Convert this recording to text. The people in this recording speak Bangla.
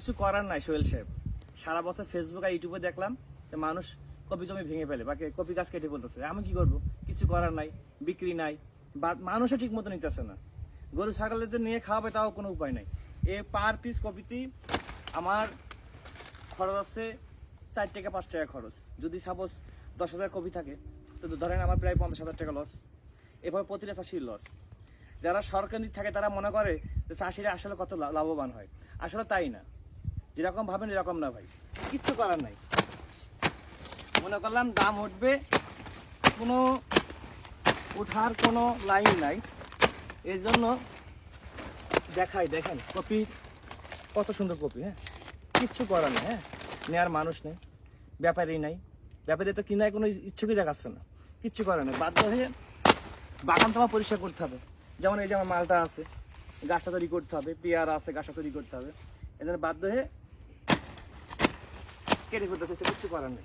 কিছু করার নাই সোহেল সাহেব। সারা বছর ফেসবুক আর ইউটিউবে দেখলাম যে মানুষ কপি জমি ভেঙে ফেলে বা কপি গাছ কেটে বলতেছে, আমি কি করব? কিছু করার নাই, বিক্রি নাই, বা মানুষও ঠিক মতো নিতেছে না। গরু ছাগলের যে নিয়ে খাওয়াবে তাও কোনো উপায় নাই। এ পার পিস কপিতেই আমার খরচ আছে 4 টাকা 5 টাকা খরচ। যদি সাপোজ 10,000 কপি থাকে তো ধরেন আমার প্রায় 50,000 টাকা লস। এভাবে প্রতিটা চাষির লস। যারা সরকারি থাকে তারা মনে করে যে চাষিরা আসলে কত লাভবান হয়, আসলে তাই না। যেরকম ভাবেন এরকম না ভাই, কিচ্ছু করার নাই। মনে করলাম দাম উঠবে, কোনো উঠার কোনো লাইন নাই। এই জন্য দেখেন কপি কত সুন্দর কপি। হ্যাঁ, কিচ্ছু করার নেই। হ্যাঁ, নেওয়ার মানুষ নেই, ব্যাপারী নাই। ব্যাপারী তো কিনায় কোনো ইচ্ছুকই দেখাচ্ছে না, কিচ্ছু করে না। বাধ্য হয়ে বাগান তোমার পরিষ্কার করতে হবে। যেমন এই যে আমার মালটা আছে, গাছটা তৈরি করতে হবে, পেয়ারা আছে, গাছটা তৈরি করতে হবে। এই জন্য বাধ্য হয়ে কেটে করতেছে, কিচ্ছু করার নেই।